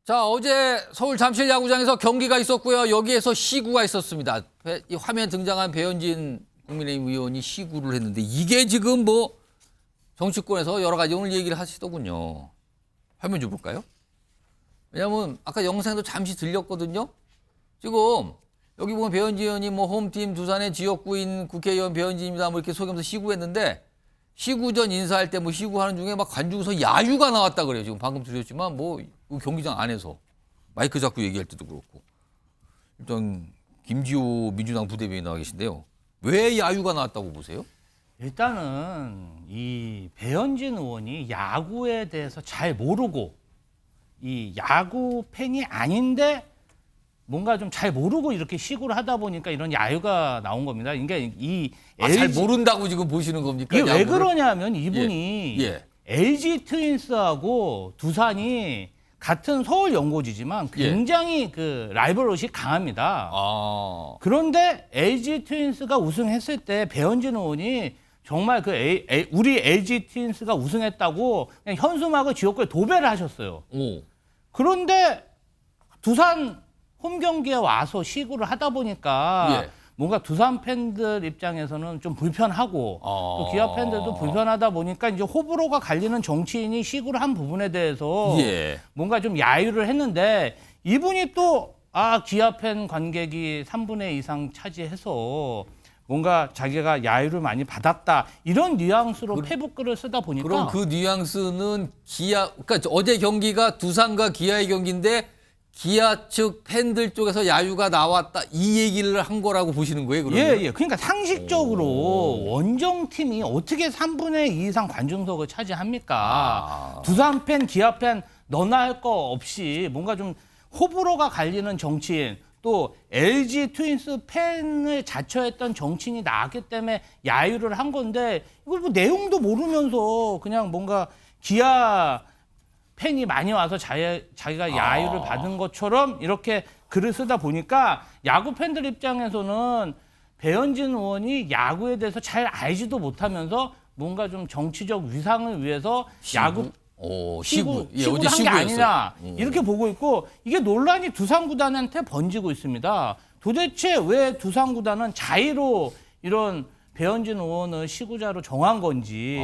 자, 어제 서울 잠실 야구장에서 경기가 있었고요. 여기에서 시구가 있었습니다. 이 화면에 등장한 배현진 국민의힘 의원이 시구를 했는데 이게 지금 뭐 정치권에서 여러 가지 오늘 얘기를 하시더군요. 화면 좀 볼까요? 왜냐하면 아까 영상도 잠시 들렸거든요. 지금 여기 보면 배현진 의원이 뭐 홈팀 두산의 지역구인 국회의원 배현진입니다. 뭐 이렇게 소개하면서 시구했는데 시구 전 인사할 때 뭐 시구하는 중에 막 관중에서 야유가 나왔다 그래요. 지금 방금 들렸지만 뭐 경기장 안에서 마이크 잡고 얘기할 때도 그렇고. 일단 김지호 민주당 부대변인이 나와 계신데요. 왜 야유가 나왔다고 보세요? 일단은 이 배현진 의원이 야구에 대해서 잘 모르고 이 야구 팬이 아닌데 뭔가 좀 잘 모르고 이렇게 시구를 하다 보니까 이런 야유가 나온 겁니다. 그러니까 이 잘 모른다고 지금 보시는 겁니까? 이게 왜 야구를? 그러냐면 이분이 예. LG 트윈스하고 두산이 같은 서울 연고지지만 굉장히 그 라이벌의식이 강합니다. 그런데 LG 트윈스가 우승했을 때 배현진 의원이 정말 그 우리 LG 트윈스가 우승했다고 그냥 현수막을 지역구에 도배를 하셨어요. 오. 그런데 두산 홈 경기에 와서 시구를 하다 보니까 예. 뭔가 두산 팬들 입장에서는 좀 불편하고 또 기아 팬들도 불편하다 보니까 이제 호불호가 갈리는 정치인이 시구를 한 부분에 대해서 예. 뭔가 좀 야유를 했는데 이분이 또 기아 팬 관객이 3분의 2 이상 차지해서 뭔가 자기가 야유를 많이 받았다 이런 뉘앙스로 페북글을 쓰다 보니까 그럼 그 뉘앙스는 그러니까 어제 경기가 두산과 기아의 경기인데 기아 측 팬들 쪽에서 야유가 나왔다 이 얘기를 한 거라고 보시는 거예요? 그러면? 예. 그러니까 상식적으로 원정팀이 어떻게 3분의 2 이상 관중석을 차지합니까? 두산 팬, 기아 팬 너나 할 거 없이 뭔가 좀 호불호가 갈리는 정치인 또 LG 트윈스 팬을 자처했던 정치인이 나왔기 때문에 야유를 한 건데 이걸 뭐 내용도 모르면서 그냥 뭔가 기아 팬이 많이 와서 자기가 야유를 받은 것처럼 이렇게 글을 쓰다 보니까 야구 팬들 입장에서는 배현진 의원이 야구에 대해서 잘 알지도 못하면서 뭔가 좀 정치적 위상을 위해서 야구 시구를 한 게 아니냐 이렇게 보고 있고 이게 논란이 두산 구단한테 번지고 있습니다. 도대체 왜 두산 구단은 자의로 이런 배현진 의원을 시구자로 정한 건지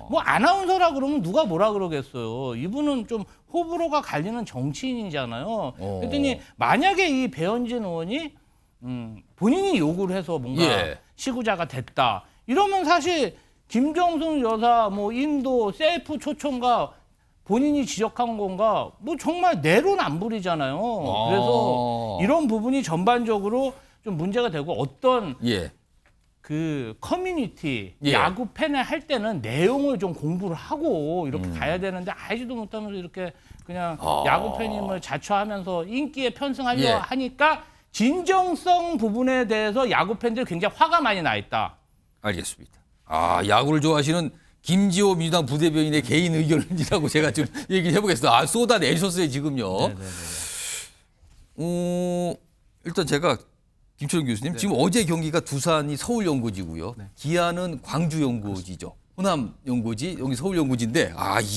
뭐 아나운서라 그러면 누가 뭐라 그러겠어요. 이분은 좀 호불호가 갈리는 정치인이잖아요. 그랬더니 만약에 이 배현진 의원이 본인이 요구를 해서 뭔가 시구자가 됐다. 이러면 사실 김정숙 여사, 뭐 인도 셀프 초청가 본인이 지적한 건가 뭐 정말 내로남불이잖아요. 그래서 이런 부분이 전반적으로 좀 문제가 되고 어떤 그 커뮤니티 야구 팬을 할 때는 내용을 좀 공부를 하고 이렇게 가야 되는데 알지도 못하면서 이렇게 그냥 야구 팬임을 자처하면서 인기에 편승하려 하니까 진정성 부분에 대해서 야구 팬들이 굉장히 화가 많이 나 있다. 알겠습니다. 야구를 좋아하시는 김지호 민주당 부대변인의 개인 의견이라고 제가 좀 얘기를 해보겠습니다. 쏟아내셨어요 지금요. 일단 제가 김철웅 교수님, 지금 어제 경기가 두산이 서울 연고지고요. 기아는 광주 연고지죠. 호남 연고지, 여기 서울 연고지인데,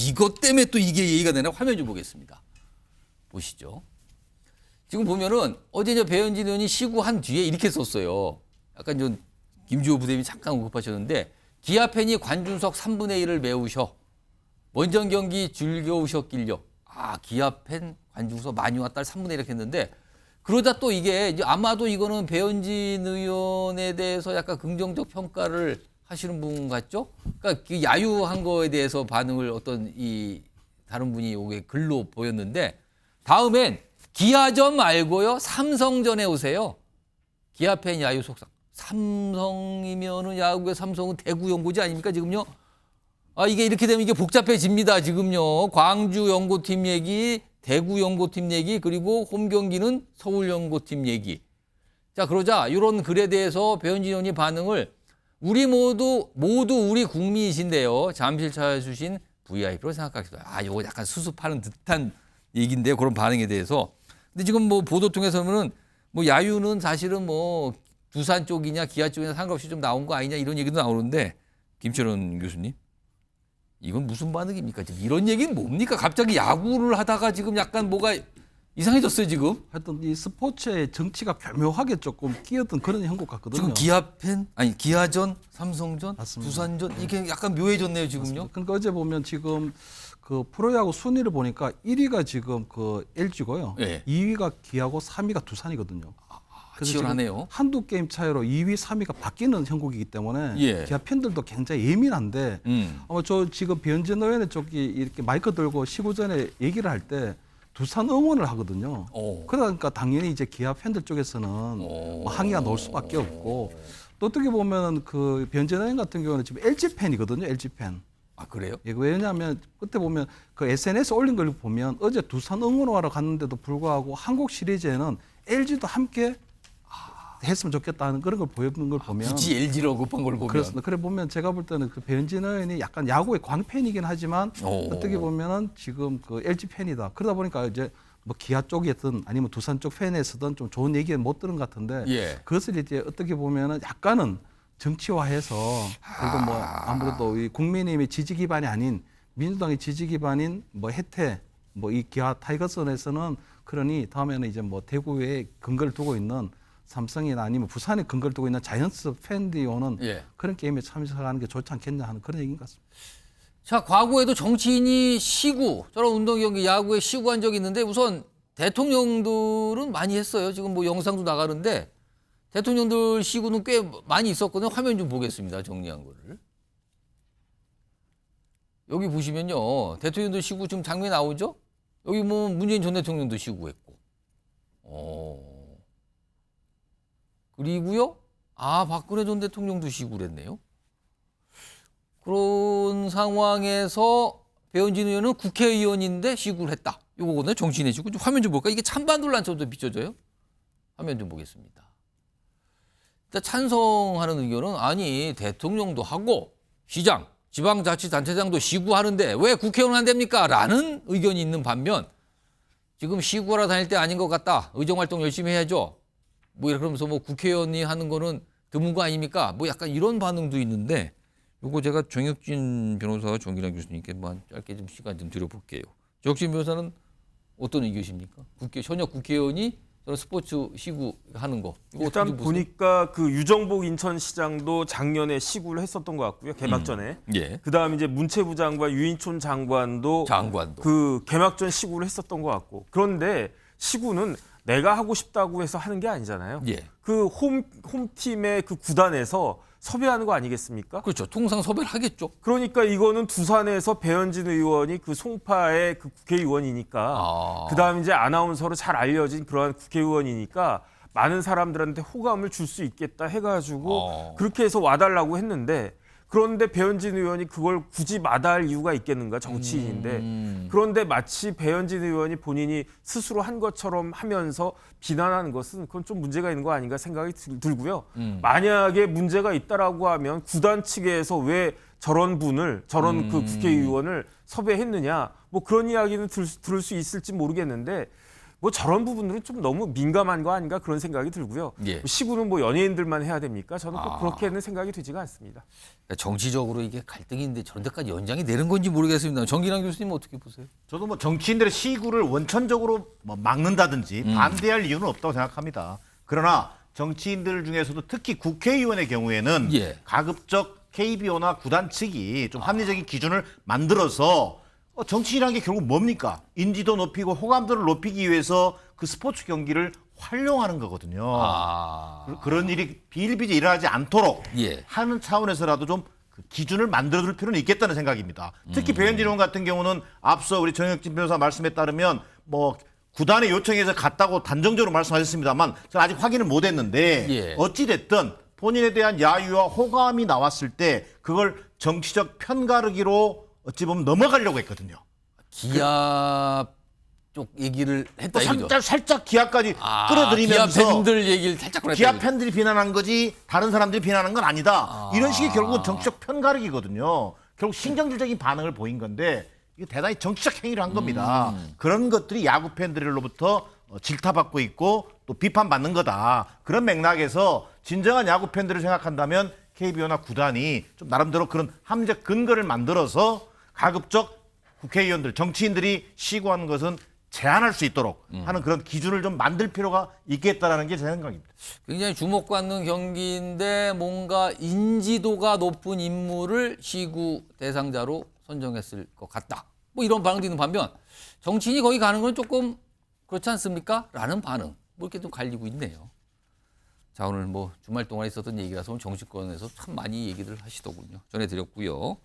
이것 때문에 또 이게 얘기가 되나 화면 좀 보겠습니다. 보시죠. 지금 보면은 어제 저 배현진 의원이 시구한 뒤에 이렇게 썼어요. 약간 좀 김주호 부대변인이 잠깐 언급하셨는데, 기아 팬이 관중석 3분의 1을 메우셔. 원정 경기 즐거우셨길요. 기아 팬 관중석 많이 왔다 3분의 1 이렇게 했는데, 그러다 또 이게 이제 아마도 이거는 배현진 의원에 대해서 약간 긍정적 평가를 하시는 분 같죠? 그러니까 그 야유한 거에 대해서 반응을 어떤 이 다른 분이 요게 글로 보였는데 다음엔 기아전 말고요. 삼성전에 오세요. 기아 팬 야유 속상. 삼성이면은 야구의 삼성은 대구 연고지 아닙니까 지금요? 아 이게 이렇게 되면 이게 복잡해집니다 지금요. 광주 연고팀 얘기, 대구 연고팀 얘기, 그리고 홈 경기는 서울 연고팀 얘기. 자 그러자 이런 글에 대해서 배현진 의원이 반응을 우리 모두 우리 국민이신데요. 잠실 찾아주신 VIP로 생각하기도 해요. 아 이거 약간 수습하는 듯한 얘기인데요. 그런 반응에 대해서. 근데 지금 뭐 보도 통해서는 뭐 야유는 사실은 뭐 두산 쪽이냐 기아 쪽이냐 상관없이 좀 나온 거 아니냐 이런 얘기도 나오는데 김철원 교수님 이건 무슨 반응입니까? 지금 이런 얘기는 뭡니까? 갑자기 야구를 하다가 지금 약간 뭐가 이상해졌어요 지금. 하여튼 이 스포츠의 정치가 교묘하게 조금 끼었던 그런 형국 같거든요. 지금 기아 팬 아니 기아전, 삼성전, 맞습니다. 두산전 이게 약간 묘해졌네요 지금요. 맞습니다. 그러니까 어제 보면 지금 그 프로야구 순위를 보니까 1위가 지금 그 LG고요. 예. 2위가 기아고 3위가 두산이거든요. 그래서 치열하네요. 지금 한두 게임 차이로 2위, 3위가 바뀌는 형국이기 때문에 예. 기아 팬들도 굉장히 예민한데 아마 저 지금 변진 의원의 쪽이 이렇게 마이크 들고 시구 전에 얘기를 할 때 두산 응원을 하거든요. 오. 그러니까 당연히 이제 기아 팬들 쪽에서는 뭐 항의가 나올 수밖에 없고 또 어떻게 보면 그 변진 의원 같은 경우는 지금 LG 팬이거든요. LG 팬. 아 그래요? 예, 왜냐하면 그때 보면 그 SNS 올린 걸 보면 어제 두산 응원하러 갔는데도 불구하고 한국 시리즈에는 LG도 함께 했으면 좋겠다는 그런 걸 보여주는 걸 보면 굳이 LG로 급한 걸 보면. 그렇습니다. 그래 보면 제가 볼 때는 그 변진 의원이 약간 야구의 광팬이긴 하지만 오. 어떻게 보면은 지금 그 LG 팬이다. 그러다 보니까 이제 뭐 기아 쪽이든 아니면 두산 쪽 팬에서든 좀 좋은 얘기는 못 들은 것 같은데 예. 그것을 이제 어떻게 보면은 약간은 정치화해서 그리고 뭐 아무래도 이 국민의힘의 지지 기반이 아닌 민주당의 지지 기반인 뭐 혜태 뭐 이 기아 타이거스에서는 그러니 다음에는 이제 뭐 대구에 근거를 두고 있는 삼성이나 아니면 부산에 근거를 두고 있는 자이언츠 팬들이 오는 예. 그런 게임에 참석하는 게 좋지 않겠냐 하는 그런 얘기인 것 같습니다. 자, 과거에도 정치인이 시구, 저런 운동 경기 야구에 시구한 적이 있는데 우선 대통령들은 많이 했어요. 지금 뭐 영상도 나가는데 대통령들 시구는 꽤 많이 있었거든요. 화면 좀 보겠습니다. 정리한 거를. 여기 보시면요. 대통령들 시구 지금 장면이 나오죠? 여기 뭐 문재인 전 대통령도 시구했고. 그리고요. 아, 박근혜 전 대통령도 시구를 했네요. 그런 상황에서 배현진 의원은 국회의원인데 시구를 했다. 이거거든요. 정치인의 시구. 좀 화면 좀 볼까? 이게 찬반논란처럼 비춰져요. 화면 좀 보겠습니다. 일단 찬성하는 의견은 아니 대통령도 하고 시장, 지방자치단체장도 시구하는데 왜 국회의원은 안 됩니까? 라는 의견이 있는 반면 지금 시구하러 다닐 때 아닌 것 같다. 의정활동 열심히 해야죠. 뭐 이러면서 뭐 국회의원이 하는 거는 드문 거 아닙니까? 뭐 약간 이런 반응도 있는데 요거 제가 정혁진 변호사와 정기랑 교수님께 만 짧게 좀 시간 좀 드려볼게요. 정혁진 변호사는 어떤 의견이십니까? 현역 국회의원이 저는 스포츠 시구하는 거. 이거 일단 어떻게 보세요? 보니까 그 유정복 인천시장도 작년에 시구를 했었던 것 같고요. 개막전에. 예. 그다음에 이제 문체부 장관 유인촌 장관도 그 개막전 시구를 했었던 것 같고. 그런데 시구는 내가 하고 싶다고 해서 하는 게 아니잖아요. 예. 그 홈팀의 그 구단에서 섭외하는 거 아니겠습니까? 그렇죠. 통상 섭외를 하겠죠. 그러니까 이거는 두산에서 배현진 의원이 그 송파의 그 국회의원이니까 그다음에 이제 아나운서로 잘 알려진 그러한 국회의원이니까 많은 사람들한테 호감을 줄 수 있겠다 해가지고 그렇게 해서 와달라고 했는데 그런데 배현진 의원이 그걸 굳이 마다할 이유가 있겠는가 정치인인데 그런데 마치 배현진 의원이 본인이 스스로 한 것처럼 하면서 비난하는 것은 그건 좀 문제가 있는 거 아닌가 생각이 들고요. 만약에 문제가 있다라고 하면 구단 측에서 왜 저런 분을 저런 그 국회의원을 섭외했느냐 뭐 그런 이야기는 들을 수 있을지 모르겠는데 뭐 저런 부분들은 좀 너무 민감한 거 아닌가 그런 생각이 들고요. 예. 시구는 뭐 연예인들만 해야 됩니까? 저는 꼭 그렇게는 생각이 되지가 않습니다. 그러니까 정치적으로 이게 갈등인데 저런 데까지 연장이 되는 건지 모르겠습니다. 정기랑 교수님 어떻게 보세요? 저도 뭐 정치인들의 시구를 원천적으로 뭐 막는다든지 반대할 이유는 없다고 생각합니다. 그러나 정치인들 중에서도 특히 국회의원의 경우에는 예. 가급적 KBO나 구단 측이 좀 합리적인 기준을 만들어서 정치인이라는 게 결국 뭡니까? 인지도 높이고 호감도를 높이기 위해서 그 스포츠 경기를 활용하는 거거든요. 아. 그런 일이 비일비재 일어나지 않도록 예. 하는 차원에서라도 좀 그 기준을 만들어둘 필요는 있겠다는 생각입니다. 특히 배현진 의원 같은 경우는 앞서 우리 정혁진 변호사 말씀에 따르면 뭐 구단의 요청에서 갔다고 단정적으로 말씀하셨습니다만 저는 아직 확인을 못했는데 예. 어찌 됐든 본인에 대한 야유와 호감이 나왔을 때 그걸 정치적 편가르기로 어찌 보면 넘어가려고 했거든요. 기아 쪽 얘기를 했다 또 이거죠. 살짝 기아까지 기아 끌어들이면서 팬들 얘기를 살짝 그랬다. 기아 이거죠. 팬들이 비난한 거지 다른 사람들이 비난한 건 아니다. 이런 식의 결국은 정치적 편가르기거든요. 결국 신경질적인 반응을 보인 건데 이게 대단히 정치적 행위를 한 겁니다. 그런 것들이 야구 팬들로부터 질타받고 있고 또 비판받는 거다. 그런 맥락에서 진정한 야구 팬들을 생각한다면 KBO나 구단이 좀 나름대로 그런 함적 근거를 만들어서 가급적 국회의원들, 정치인들이 시구하는 것은 제한할 수 있도록 하는 그런 기준을 좀 만들 필요가 있겠다라는 게 제 생각입니다. 굉장히 주목받는 경기인데 뭔가 인지도가 높은 인물을 시구 대상자로 선정했을 것 같다. 뭐 이런 반응도 있는 반면 정치인이 거기 가는 건 조금 그렇지 않습니까? 라는 반응. 뭐 이렇게 좀 갈리고 있네요. 자, 오늘 뭐 주말 동안에 있었던 얘기라서 오늘 정치권에서 참 많이 얘기를 하시더군요. 전해드렸고요.